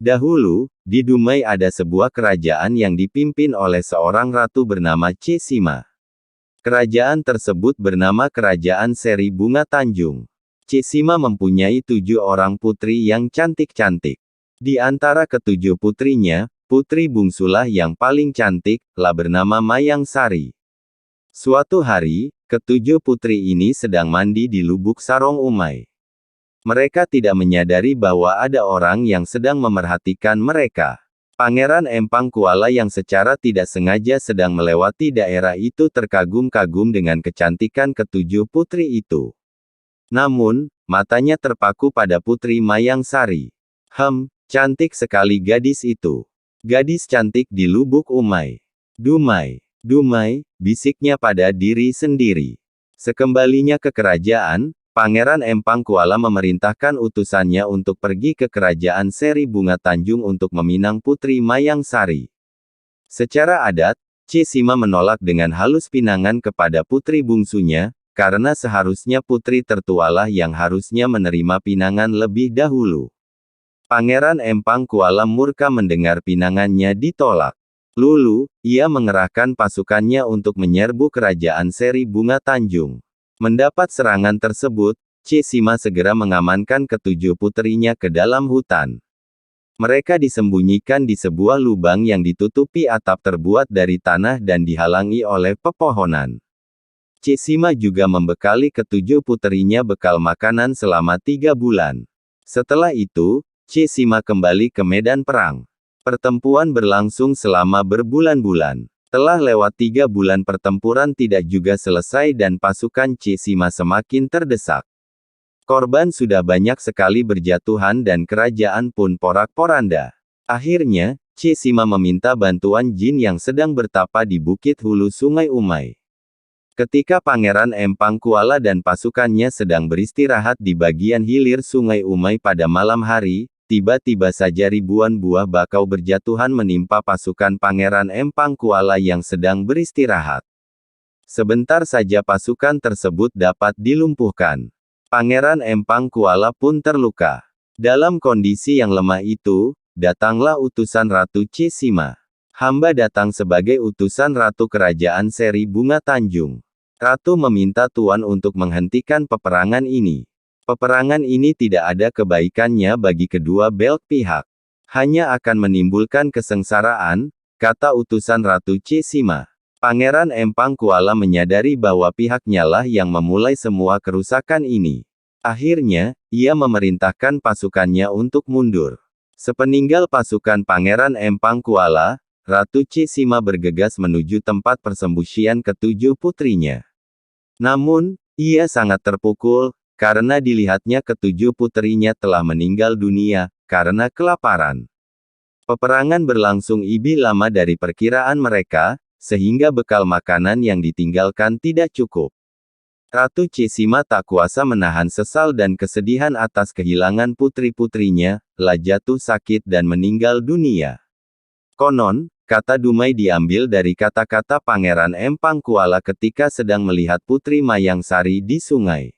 Dahulu, di Dumai ada sebuah kerajaan yang dipimpin oleh seorang ratu bernama Cesima. Kerajaan tersebut bernama Kerajaan Seri Bunga Tanjung. Cesima mempunyai 7 orang putri yang cantik-cantik. Di antara ketujuh putrinya, putri bungsulah yang paling cantik, lah bernama Mayang Sari. Suatu hari, ketujuh putri ini sedang mandi di Lubuk Sarong Umai. Mereka tidak menyadari bahwa ada orang yang sedang memerhatikan mereka. Pangeran Empang Kuala yang secara tidak sengaja sedang melewati daerah itu terkagum-kagum dengan kecantikan ketujuh putri itu. Namun, matanya terpaku pada putri Mayang Sari. Cantik sekali gadis itu. Gadis cantik di Lubuk Umai. Dumai, Dumai, bisiknya pada diri sendiri. Sekembalinya ke kerajaan, Pangeran Empang Kuala memerintahkan utusannya untuk pergi ke Kerajaan Seri Bunga Tanjung untuk meminang putri Mayang Sari. Secara adat, Cesima menolak dengan halus pinangan kepada putri bungsunya, karena seharusnya putri tertualah yang harusnya menerima pinangan lebih dahulu. Pangeran Empang Kuala murka mendengar pinangannya ditolak. Lulu, ia mengerahkan pasukannya untuk menyerbu Kerajaan Seri Bunga Tanjung. Mendapat serangan tersebut, Cesima segera mengamankan ketujuh putrinya ke dalam hutan. Mereka disembunyikan di sebuah lubang yang ditutupi atap terbuat dari tanah dan dihalangi oleh pepohonan. Cesima juga membekali ketujuh putrinya bekal makanan selama 3 bulan. Setelah itu, Cesima kembali ke medan perang. Pertempuran berlangsung selama berbulan-bulan. Telah lewat 3 bulan pertempuran tidak juga selesai dan pasukan Cesima semakin terdesak. Korban sudah banyak sekali berjatuhan dan kerajaan pun porak-poranda. Akhirnya, Cesima meminta bantuan jin yang sedang bertapa di bukit hulu Sungai Umai. Ketika Pangeran Empang Kuala dan pasukannya sedang beristirahat di bagian hilir Sungai Umai pada malam hari, tiba-tiba saja ribuan buah bakau berjatuhan menimpa pasukan Pangeran Empang Kuala yang sedang beristirahat. Sebentar saja pasukan tersebut dapat dilumpuhkan. Pangeran Empang Kuala pun terluka. Dalam kondisi yang lemah itu, datanglah utusan Ratu Cesima. Hamba datang sebagai utusan Ratu Kerajaan Seri Bunga Tanjung. Ratu meminta Tuan untuk menghentikan peperangan ini. Peperangan ini tidak ada kebaikannya bagi kedua belah pihak. Hanya akan menimbulkan kesengsaraan, kata utusan Ratu Cesima. Pangeran Empang Kuala menyadari bahwa pihaknya lah yang memulai semua kerusakan ini. Akhirnya, ia memerintahkan pasukannya untuk mundur. Sepeninggal pasukan Pangeran Empang Kuala, Ratu Cesima bergegas menuju tempat persembunyian ketujuh putrinya. Namun, ia sangat terpukul, karena dilihatnya ketujuh putrinya telah meninggal dunia, karena kelaparan. Peperangan berlangsung lebih lama dari perkiraan mereka, sehingga bekal makanan yang ditinggalkan tidak cukup. Ratu Cesima tak kuasa menahan sesal dan kesedihan atas kehilangan putri-putrinya, lah jatuh sakit dan meninggal dunia. Konon, kata Dumai diambil dari kata-kata Pangeran Empang Kuala ketika sedang melihat putri Mayang Sari di sungai.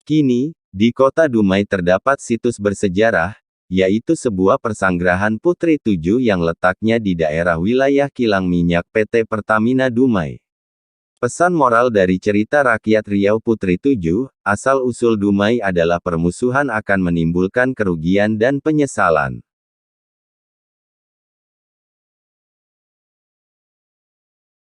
Kini, di kota Dumai terdapat situs bersejarah, yaitu sebuah persanggrahan Putri 7 yang letaknya di daerah wilayah kilang minyak PT Pertamina Dumai. Pesan moral dari cerita rakyat Riau Putri 7, asal-usul Dumai adalah permusuhan akan menimbulkan kerugian dan penyesalan.